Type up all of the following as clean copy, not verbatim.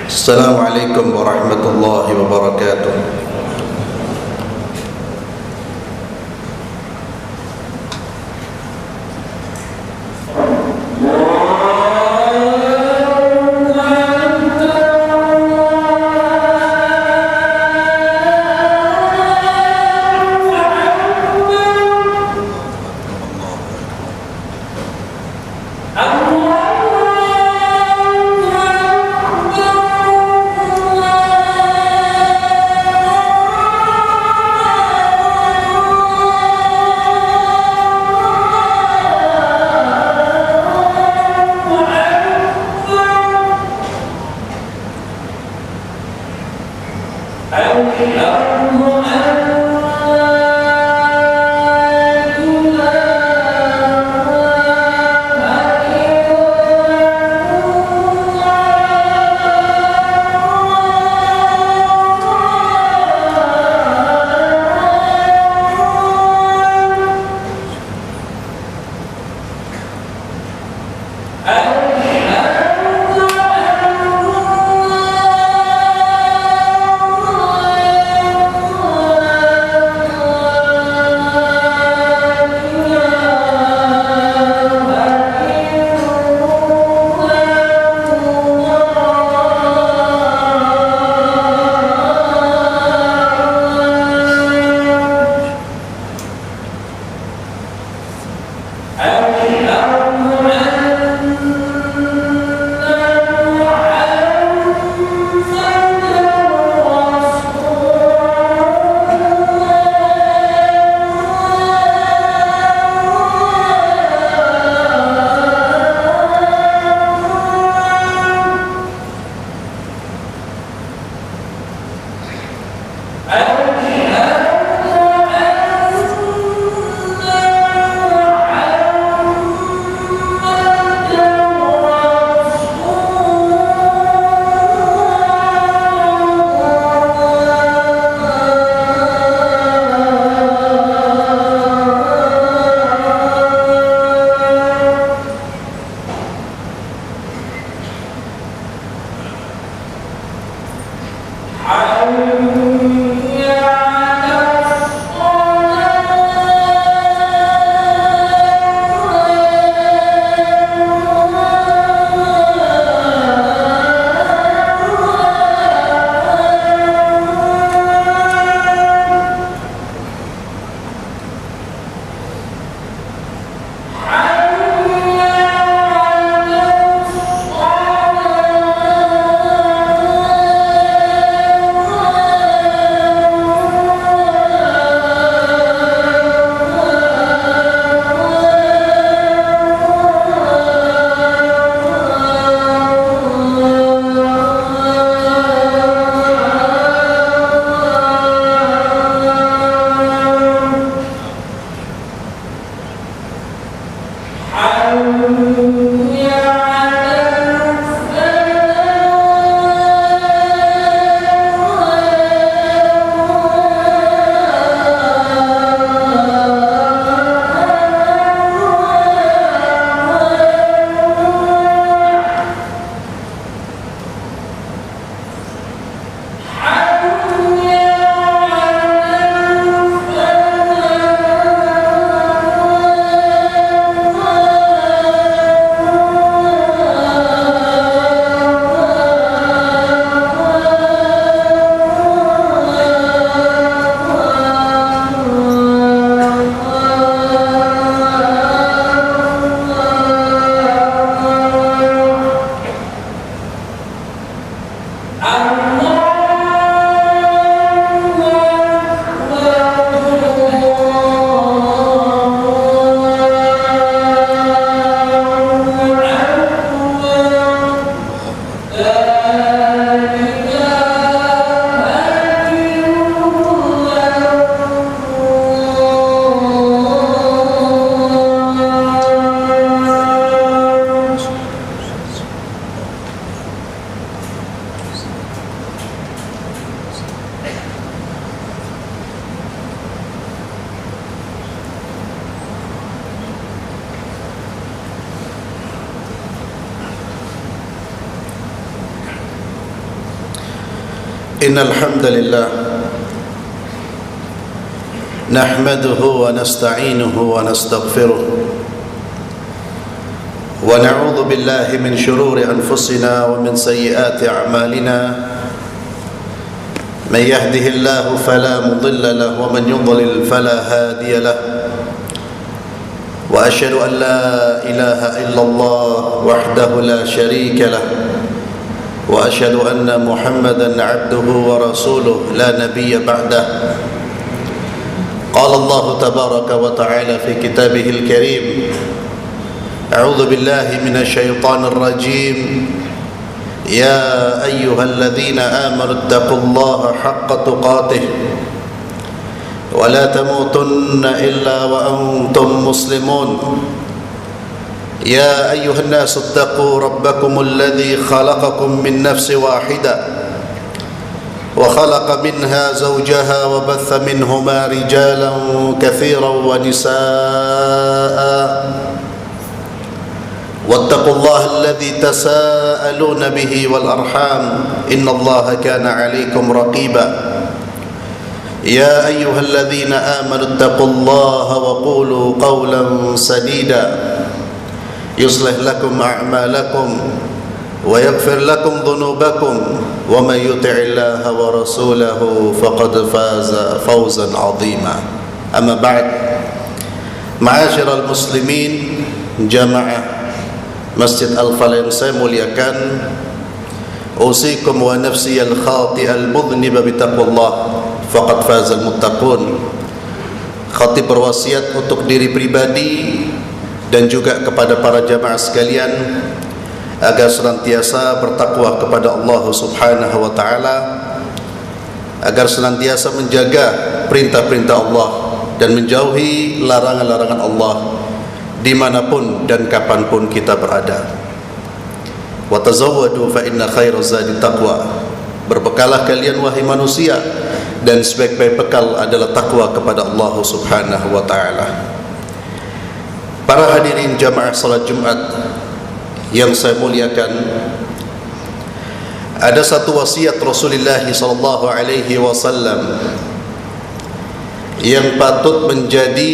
Assalamualaikum warahmatullahi wabarakatuh. إن الحمد لله نحمده ونستعينه ونستغفره ونعوذ بالله من شرور أنفسنا ومن سيئات أعمالنا من يهده الله فلا مضل له ومن يضلل فلا هادي له وأشهد أن لا إله إلا الله وحده لا شريك له وأشهد أن محمدا عبده ورسوله لا نبي بعده قال الله تبارك وتعالى في كتابه الكريم أعوذ بالله من الشيطان الرجيم يا أيها الذين آمنوا اتقوا الله حق تقاته ولا تموتن إلا وأنتم مسلمون يا أيها الناس اتقوا ربكم الذي خلقكم من نفس واحدة وخلق منها زوجها وبث منهما رجالا كثيرا ونساء واتقوا الله الذي تساءلون به والأرحام إن الله كان عليكم رقيبا يا أيها الذين آمنوا اتقوا الله وقولوا قولا سديدا يصلح لكم أعمالكم ويغفر لكم ذنوبكم ومن يطع الله ورسوله فقد فاز فوزا عظيما أما بعد معاشر المسلمين جماعة Masjid Al-Falah yang saya muliakan, usikum wa nafsi al-khati al-mudhniba bitaqwallah faqad fazal muttaqun. Khatib berwasiat untuk diri pribadi dan juga kepada para jamaah sekalian agar senantiasa bertakwa kepada Allah Subhanahu wa taala, agar senantiasa menjaga perintah-perintah Allah dan menjauhi larangan-larangan Allah dimanapun dan kapanpun kita berada. Wa tazawwadu fa inna khairaz zadi taqwa. Berbekalah kalian wahai manusia, dan sebaik-baik bekal adalah takwa kepada Allah Subhanahu wa taala. Para hadirin jamaah salat Jumat yang saya muliakan, ada satu wasiat Rasulullah sallallahu alaihi wasallam yang patut menjadi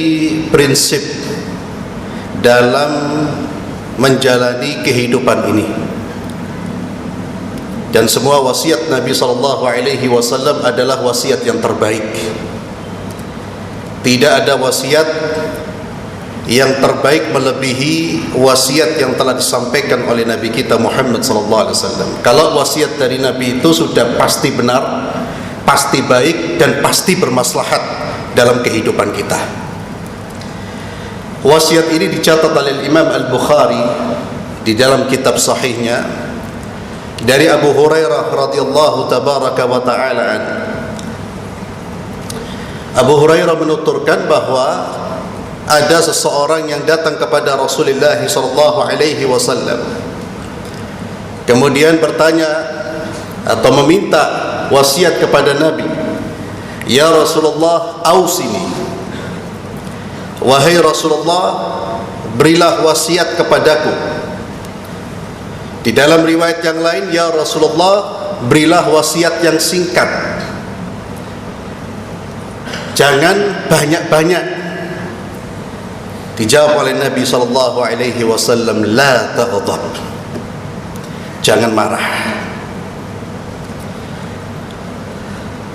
prinsip dalam menjalani kehidupan ini. Dan semua wasiat Nabi sallallahu alaihi wasallam adalah wasiat yang terbaik. Tidak ada wasiat yang terbaik melebihi wasiat yang telah disampaikan oleh Nabi kita Muhammad sallallahu alaihi wasallam. Kalau wasiat dari Nabi itu sudah pasti benar, pasti baik, dan pasti bermaslahat dalam kehidupan kita. Wasiat ini dicatat oleh Imam Al-Bukhari di dalam kitab sahihnya dari Abu Hurairah radhiyallahu tabaraka wa ta'ala an. Abu Hurairah menuturkan bahwa ada seseorang yang datang kepada Rasulullah sallallahu alaihi wasallam, kemudian bertanya atau meminta wasiat kepada Nabi, "Ya Rasulullah, ausini." Wahai Rasulullah, berilah wasiat kepadaku. Di dalam riwayat yang lain, ya Rasulullah, berilah wasiat yang singkat, jangan banyak-banyak. Dijawab oleh Nabi sallallahu alaihi wasallam, la taghdab, jangan marah.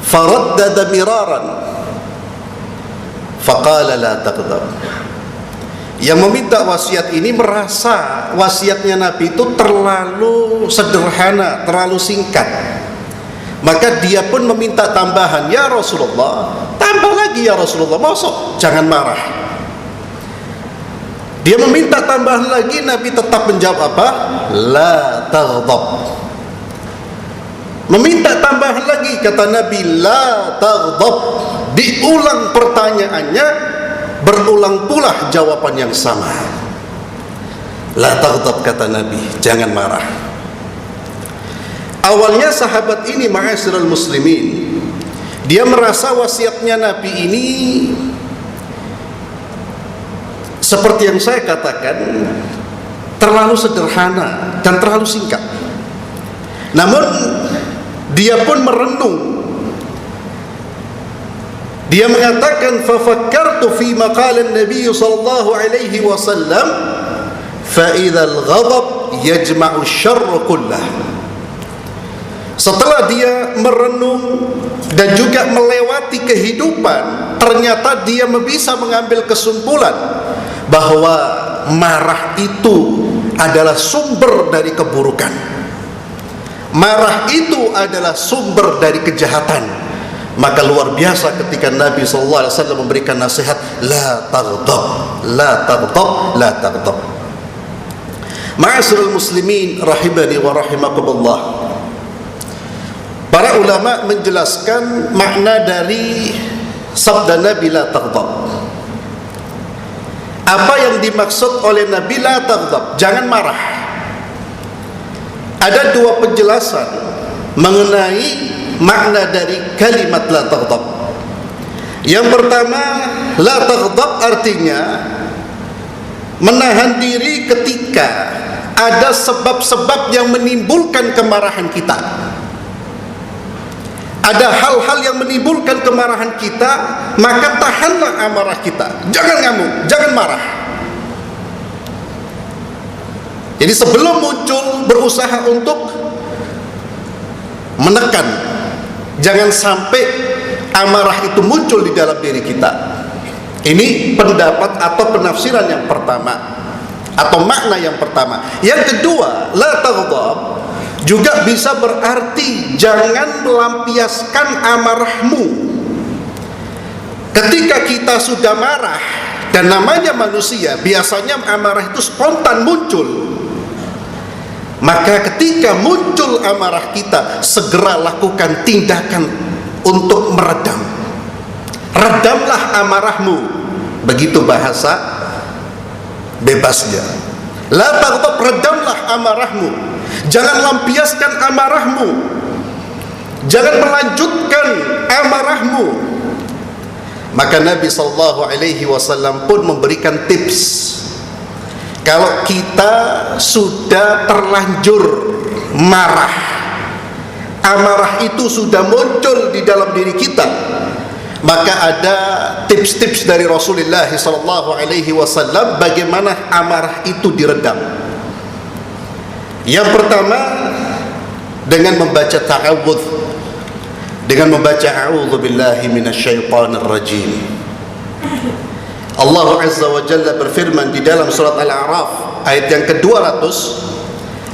Faraddada miraran faqala la taghdab. Yang meminta wasiat ini merasa wasiatnya Nabi itu terlalu sederhana, terlalu singkat. Maka dia pun meminta tambahan, ya Rasulullah, tambah lagi ya Rasulullah, masuk, jangan marah. Dia meminta tambahan lagi, Nabi tetap menjawab apa? La taghdab. Meminta tambahan lagi, kata Nabi, la taghdab. Diulang pertanyaannya, berulang pula jawaban yang sama. La taghdab, kata Nabi, jangan marah. Awalnya sahabat ini, ma'asyiral muslimin, dia merasa wasiatnya Nabi ini seperti yang saya katakan, terlalu sederhana dan terlalu singkat. Namun dia pun merenung. Dia mengatakan, "Fafakkartu fi maqalan Nabi sallallahu alaihi wasallam, fa idzal ghadab yajma'u syarra kullah." Setelah dia merenung dan juga melewati kehidupan, ternyata dia bisa mengambil kesimpulan bahwa marah itu adalah sumber dari keburukan. Marah itu adalah sumber dari kejahatan. Maka luar biasa ketika Nabi SAW memberikan nasihat, la taghdab, la taghdab, la taghdab. Ma'asyiral muslimin rahimani wa rahimakumullah. Para ulama menjelaskan makna dari sabda Nabi la taghdab. Apa yang dimaksud oleh Nabi la taghdab? Jangan marah. Ada dua penjelasan mengenai makna dari kalimat la taghdab. Yang pertama, la taghdab artinya menahan diri ketika ada sebab-sebab yang menimbulkan kemarahan kita. Ada hal-hal yang menimbulkan kemarahan kita, maka tahanlah amarah kita. Jangan ngamuk, jangan marah. Jadi sebelum muncul, berusaha untuk menekan. Jangan sampai amarah itu muncul di dalam diri kita. Ini pendapat atau penafsiran yang pertama, atau makna yang pertama. Yang kedua, la taghdab juga bisa berarti jangan melampiaskan amarahmu. Ketika kita sudah marah, dan namanya manusia, biasanya amarah itu spontan muncul. Maka ketika muncul amarah kita, segera lakukan tindakan untuk meredam. Redamlah amarahmu. Begitu bahasa bebasnya. La taghdab, redamlah amarahmu. Jangan lampiaskan amarahmu. Jangan melanjutkan amarahmu. Maka Nabi SAW pun memberikan tips. Kalau kita sudah terlanjur marah, amarah itu sudah muncul di dalam diri kita, maka ada tips-tips dari Rasulullah SAW bagaimana amarah itu diredam. Yang pertama, dengan membaca ta'awudz, dengan membaca a'udzu billahi minasyaitonir rajim. Allah Azza wa Jalla berfirman di dalam surat Al-A'raf ayat yang ke-200.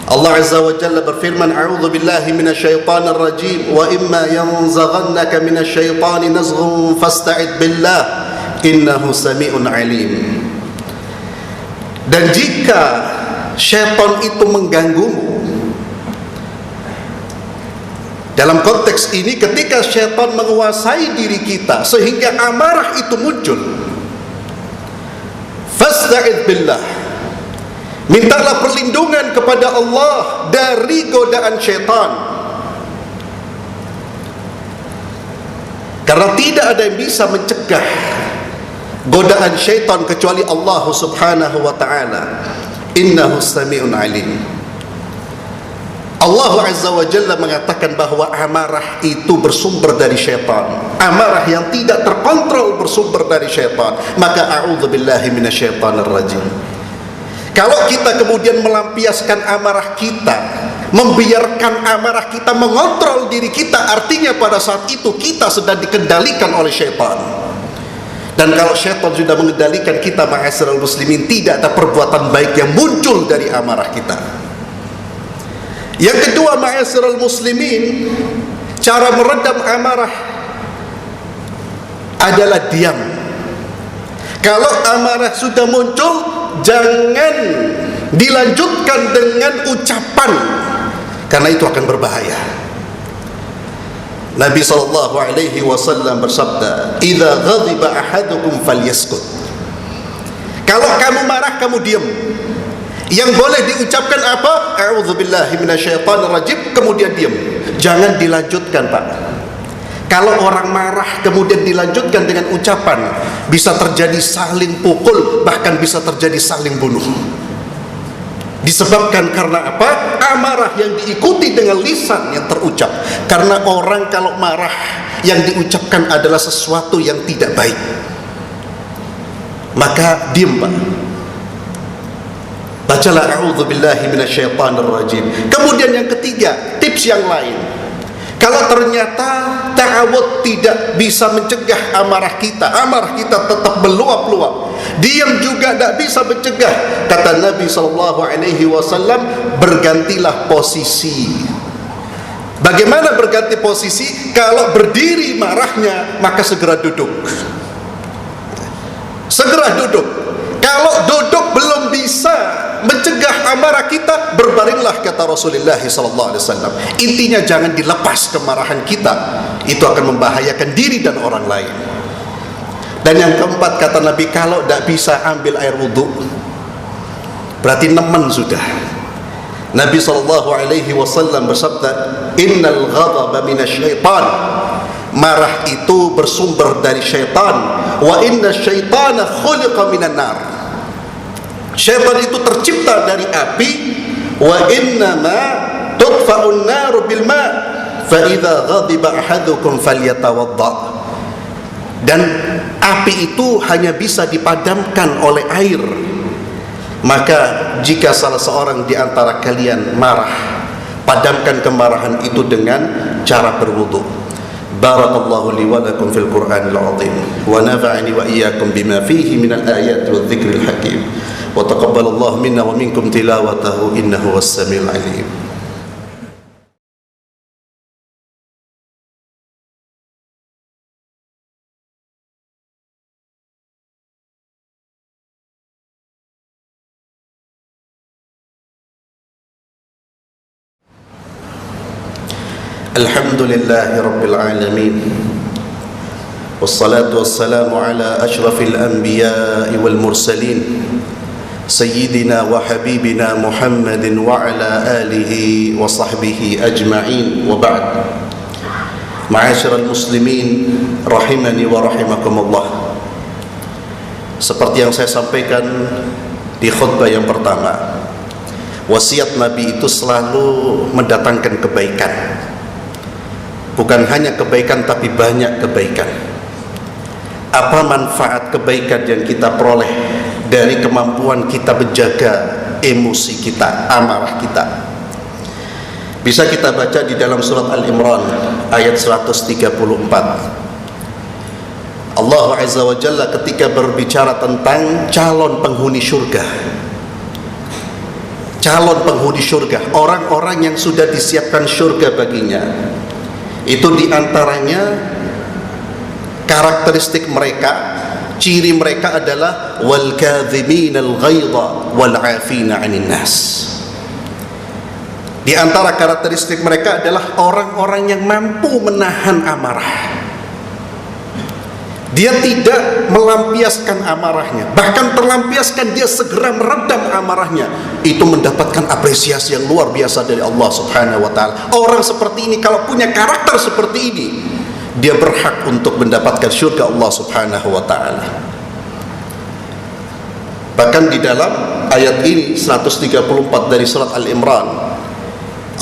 Allah Azza wa Jalla berfirman, a'udzu billahi minasyaitonir rajim wa imma yanzaghannaka minasyaitani nazghun fasta'id billah innahu sami'un alim. Dan jika syaitan itu mengganggumu, dalam konteks ini ketika syaitan menguasai diri kita sehingga amarah itu muncul, fasta'id billah, mintalah perlindungan kepada Allah dari godaan syaitan. Karena tidak ada yang bisa mencegah godaan syaitan kecuali Allah Subhanahu wa ta'ala. Innahu sami'un alim. Allah Azza wa Jalla mengatakan bahwa amarah itu bersumber dari syaitan. Amarah yang tidak terkontrol bersumber dari syaitan. Maka a'udzu billahi minasyaitonir rajim. Kalau kita kemudian melampiaskan amarah kita, membiarkan amarah kita mengontrol diri kita, artinya pada saat itu kita sedang dikendalikan oleh syaitan. Dan kalau syaitan sudah mengendalikan kita, ma'asyiral muslimin, tidak ada perbuatan baik yang muncul dari amarah kita. Yang kedua, ma'asyiral muslimin, cara meredam amarah adalah diam. Kalau amarah sudah muncul, jangan dilanjutkan dengan ucapan, karena itu akan berbahaya. Nabi SAW bersabda, "Idza ghadiba ahadukum falyaskut." Kalau kamu marah, kamu diam. Yang boleh diucapkan apa? A'udzubillahi minasyaitonir rajim, kemudian diam. Jangan dilanjutkan, Pak. Kalau orang marah kemudian dilanjutkan dengan ucapan, bisa terjadi saling pukul, bahkan bisa terjadi saling bunuh. Disebabkan karena apa? Amarah yang diikuti dengan lisan yang terucap. Karena orang kalau marah, yang diucapkan adalah sesuatu yang tidak baik, maka diam, Pak. Bacalah a'udzubillahi minasyaitonirrajim. Kemudian yang ketiga, tips yang lain. Kalau ternyata ta'awud tidak bisa mencegah amarah kita tetap meluap-luap, diam juga tidak bisa mencegah, kata Nabi SAW, bergantilah posisi. Bagaimana berganti posisi? Kalau berdiri marahnya, maka segera duduk. Segera duduk. Kalau duduk belum bisa mencegah amarah kita, berbaringlah, kata Rasulullah SAW. Intinya jangan dilepas kemarahan kita, itu akan membahayakan diri dan orang lain. Dan yang keempat, kata Nabi, kalau tidak bisa ambil air wudhu, berarti nemen sudah. Nabi SAW bersabda, innal ghadaba minasyaitan, marah itu bersumber dari syaitan. Wa inna syaitana khuliqa minan nar, syaitan itu tercipta dari api. Wa innama tudfa'un naru bil ma' fa idza ghadiba ahadukum falyatawadda. Dan api itu hanya bisa dipadamkan oleh air. Maka jika salah seorang di antara kalian marah, padamkan kemarahan itu dengan cara berwudu. Barakallahu li wa lakum fil Qur'anil 'azim wa nafa'ani wa iyyakum bima fihi minal ayati wadh dzikril hakim wa taqabbalallahu minna wa minkum tilawatahu innahu was-sami'ul 'alim. Alhamdulillahi Rabbil Alamin, wassalatu wassalamu ala ashrafil anbiya'i wal mursalin, sayyidina wa habibina Muhammadin wa ala alihi wa sahbihi ajma'in, wa ba'd. Ma'asyiral muslimin rahimani wa rahimakumullah. Seperti yang saya sampaikan di khutbah yang pertama, wasiat Nabi itu selalu mendatangkan kebaikan. Bukan hanya kebaikan, tapi banyak kebaikan. Apa manfaat kebaikan yang kita peroleh dari kemampuan kita menjaga emosi kita, amarah kita? Bisa kita baca di dalam surat Al-Imran ayat 134. Allah Azza wa Jalla ketika berbicara tentang calon penghuni surga, calon penghuni surga, orang-orang yang sudah disiapkan surga baginya, itu diantaranya karakteristik mereka, ciri mereka adalah wal kadhiminal ghaidha wal 'afina 'anil nas. Di antara karakteristik mereka adalah orang-orang yang mampu menahan amarah. Dia tidak melampiaskan amarahnya, bahkan terlampiaskan, dia segera meredam amarahnya. Itu mendapatkan apresiasi yang luar biasa dari Allah Subhanahu wa ta'ala. Orang seperti ini kalau punya karakter seperti ini, dia berhak untuk mendapatkan surga Allah Subhanahu wa ta'ala. Bahkan di dalam ayat ini 134 dari surat Al-Imran,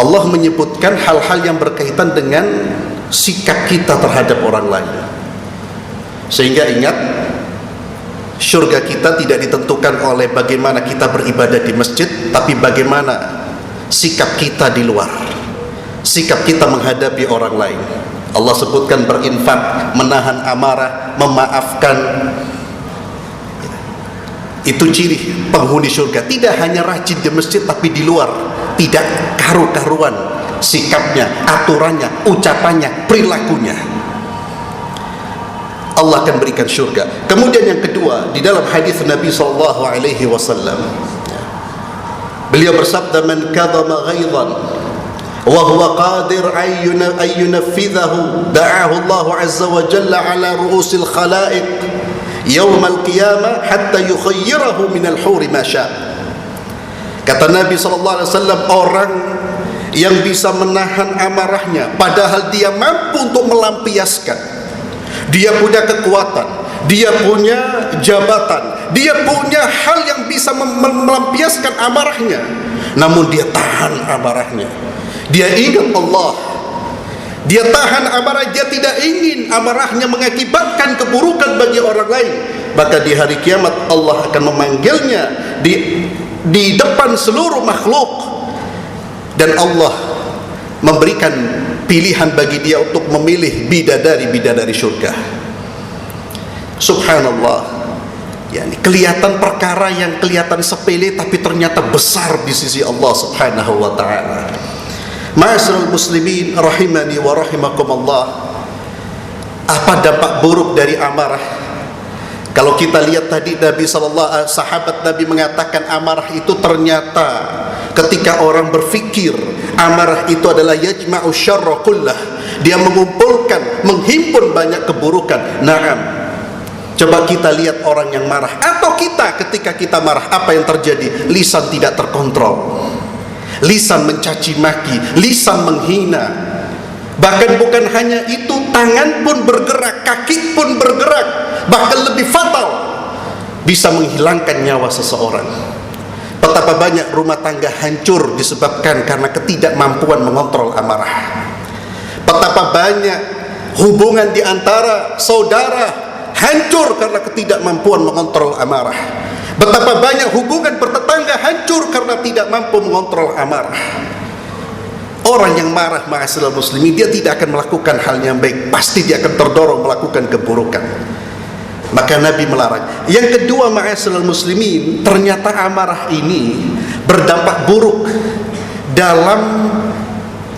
Allah menyebutkan hal-hal yang berkaitan dengan sikap kita terhadap orang lain. Sehingga ingat, surga kita tidak ditentukan oleh bagaimana kita beribadah di masjid, tapi bagaimana sikap kita di luar, sikap kita menghadapi orang lain. Allah sebutkan berinfak, menahan amarah, memaafkan. Itu ciri penghuni surga. Tidak hanya rajin di masjid, tapi di luar tidak karu-karuan sikapnya, aturannya, ucapannya, perilakunya. Allah akan berikan surga. Kemudian yang kedua, di dalam hadis Nabi SAW, beliau bersabda, man kadhama ghaidhan wa huwa qadir ay yunaffidhahu da'ahu Allah azza wa jalla ala ru'usil khalaiq yawm al-qiyamah hatta yukhayyirahu min al-huri ma syaa. Kata Nabi SAW, orang yang bisa menahan amarahnya padahal dia mampu untuk melampiaskan, dia punya kekuatan, dia punya jabatan, dia punya hal yang bisa melampiaskan amarahnya, namun dia tahan amarahnya. Dia ingat Allah, dia tahan amarah, dia tidak ingin amarahnya mengakibatkan keburukan bagi orang lain. Maka di hari kiamat Allah akan memanggilnya di depan seluruh makhluk, dan Allah memberikan pilihan bagi dia untuk memilih bidadari-bidadari surga. Subhanallah. Yani kelihatan perkara yang kelihatan sepele tapi ternyata besar di sisi Allah Subhanahu wa taala. Ma'asyiral muslimin rahimani wa rahimakumullah. Apa dampak buruk dari amarah? Kalau kita lihat tadi sahabat Nabi mengatakan amarah itu ternyata ketika orang berfikir amarah itu adalah yajma'u syarra kullah, dia mengumpulkan, menghimpun banyak keburukan. Naam. Coba kita lihat orang yang marah, atau kita ketika kita marah, apa yang terjadi? Lisan tidak terkontrol, lisan mencaci maki, lisan menghina. Bahkan bukan hanya itu, tangan pun bergerak, kaki pun bergerak. Bahkan lebih fatal, bisa menghilangkan nyawa seseorang. Betapa banyak rumah tangga hancur disebabkan karena ketidakmampuan mengontrol amarah. Betapa banyak hubungan di antara saudara hancur karena ketidakmampuan mengontrol amarah. Betapa banyak hubungan bertetangga hancur karena tidak mampu mengontrol amarah. Orang yang marah, ma'asyiral muslimin, dia tidak akan melakukan hal yang baik, pasti dia akan terdorong melakukan keburukan. Maka Nabi melarang. Yang kedua, ma'asyiral muslimin, ternyata amarah ini berdampak buruk dalam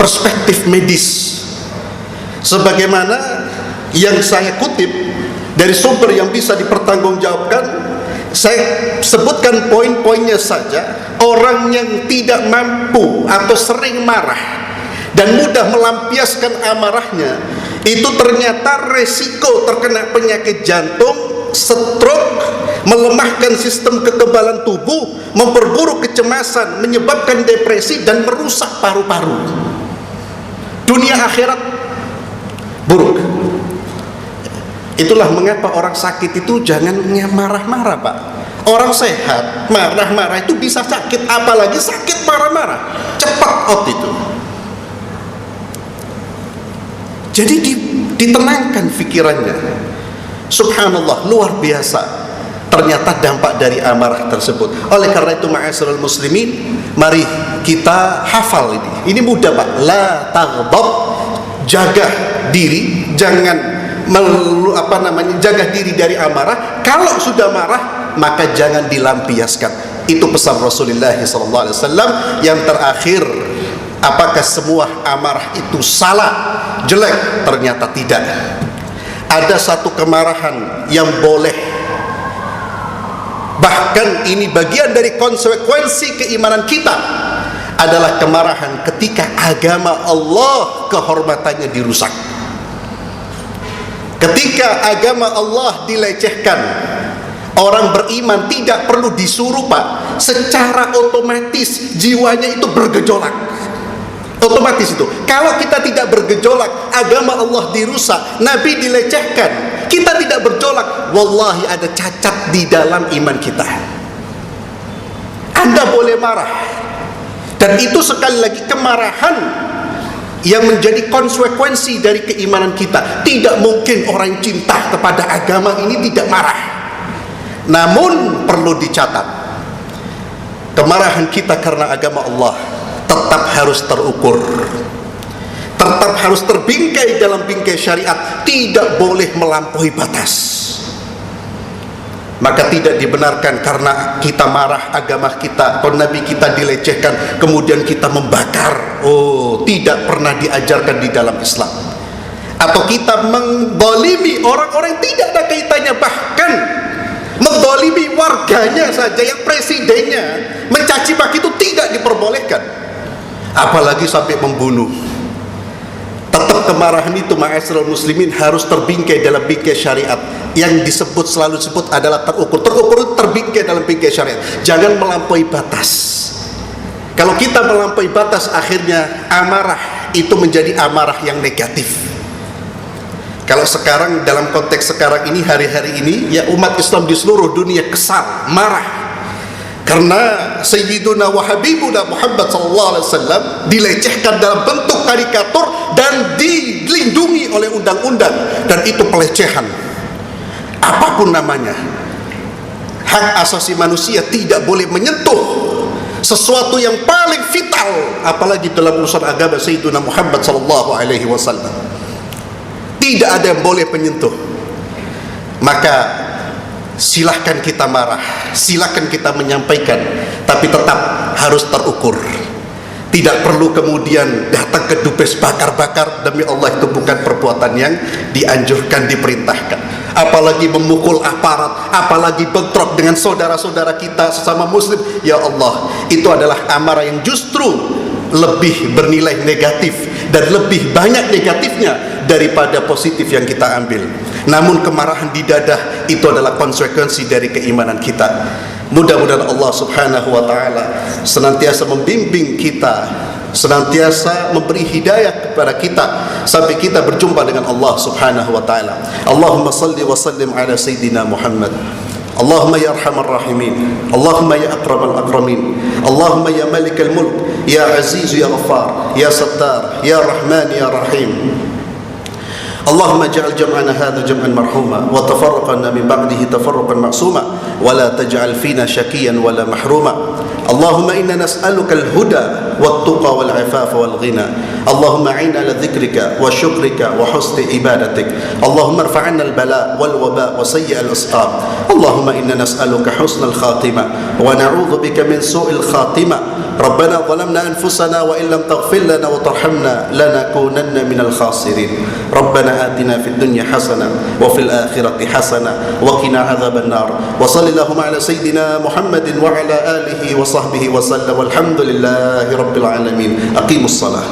perspektif medis. Sebagaimana yang saya kutip dari sumber yang bisa dipertanggungjawabkan, saya sebutkan poin-poinnya saja. Orang yang tidak mampu atau sering marah dan mudah melampiaskan amarahnya, itu ternyata resiko terkena penyakit jantung, stroke, melemahkan sistem kekebalan tubuh, memperburuk kecemasan, menyebabkan depresi dan merusak paru-paru. Dunia akhirat buruk. Itulah mengapa orang sakit itu jangan marah-marah, Pak. Orang sehat marah-marah itu bisa sakit, apalagi sakit marah-marah, cepat out itu. Jadi ditenangkan pikirannya. Subhanallah, luar biasa ternyata dampak dari amarah tersebut. Oleh karena itu, ma'asyiral muslimin, mari kita hafal ini. Ini mudah, Pak. La taghdab, jaga diri, jangan jaga diri dari amarah. Kalau sudah marah, maka jangan dilampiaskan. Itu pesan Rasulullah SAW. Yang terakhir, apakah semua amarah itu salah, jelek? Ternyata tidak. Ada satu kemarahan yang boleh, bahkan ini bagian dari konsekuensi keimanan kita, adalah kemarahan ketika agama Allah kehormatannya dirusak. Ketika agama Allah dilecehkan, orang beriman tidak perlu disuruh, Pak, secara otomatis jiwanya itu bergejolak. Otomatis itu. Kalau kita tidak bergejolak, agama Allah dirusak, Nabi dilecehkan, kita tidak bergejolak, wallahi ada cacat di dalam iman kita. Anda boleh marah, dan itu sekali lagi kemarahan yang menjadi konsekuensi dari keimanan kita. Tidak mungkin orang yang cinta kepada agama ini tidak marah. Namun perlu dicatat, kemarahan kita karena agama Allah tetap harus terukur, tetap harus terbingkai dalam bingkai syariat, tidak boleh melampaui batas. Maka tidak dibenarkan karena kita marah agama kita atau Nabi kita dilecehkan kemudian kita membakar. Oh, tidak pernah diajarkan di dalam Islam. Atau kita mendolimi orang-orang yang tidak ada kaitannya, bahkan mendolimi warganya saja, yang presidennya, mencaci maki itu tidak diperbolehkan, apalagi sampai membunuh. Tetap kemarahan itu, ma'asyiral muslimin, harus terbingkai dalam bingkai syariat. Yang selalu disebut adalah terukur. Terukur, terbingkai dalam bingkai syariat. Jangan melampaui batas. Kalau kita melampaui batas, akhirnya amarah itu menjadi amarah yang negatif. Kalau sekarang, dalam konteks sekarang ini, hari-hari ini, ya umat Islam di seluruh dunia kesal, marah Karena Sayyiduna wa Habibuna Muhammad sallallahu alaihi wasallam dilecehkan dalam bentuk karikatur dan dilindungi oleh undang-undang, dan itu pelecehan. Apapun namanya, hak asasi manusia tidak boleh menyentuh sesuatu yang paling vital, apalagi dalam urusan agama Sayyiduna Muhammad sallallahu alaihi wasallam. Tidak ada yang boleh menyentuh. Maka silahkan kita marah, silahkan kita menyampaikan, tapi tetap harus terukur. Tidak perlu kemudian datang ke dubes bakar-bakar. Demi Allah, itu bukan perbuatan yang dianjurkan, diperintahkan. Apalagi memukul aparat, apalagi bentrok dengan saudara-saudara kita sesama muslim. Ya Allah, itu adalah amarah yang justru lebih bernilai negatif dan lebih banyak negatifnya daripada positif yang kita ambil. Namun kemarahan di dadah itu adalah konsekuensi dari keimanan kita. Mudah-mudahan Allah subhanahu wa ta'ala senantiasa membimbing kita, senantiasa memberi hidayah kepada kita sampai kita berjumpa dengan Allah subhanahu wa ta'ala. Allahumma salli wa sallim ala Sayyidina Muhammad. Allahumma ya arhamar rahimin, Allahumma ya akramal akramin, Allahumma ya malikal mulk, ya aziz ya ghaffar, ya sattar, ya rahman ya rahim. اللهم اجعل جمعنا هذا جمعا مرحوما وتفرقنا من بعده تفرقا معصوما ولا تجعل فينا شقيا ولا محروما. اللهم إنا نسألك الهدى والتقى والعفاف والغنى. اللهم أعنا على ذكرك وشكرك وحسن عبادتك. اللهم ارفع عنا البلاء والوباء وسيء الأسقام. اللهم إنا نسألك حسن الخاتمة ونعوذ بك من سوء الخاتمة. ربنا ظلمنا أنفسنا وإن لم تغفر لنا وترحمنا لنكونن من الخاسرين. ربنا آتنا في الدنيا حسنة وفي الآخرة حسنة وقنا عذاب النار. وصل اللهم على سيدنا محمد وعلى آله وصحبه وسلم والحمد لله رب العالمين. أقيموا الصلاة.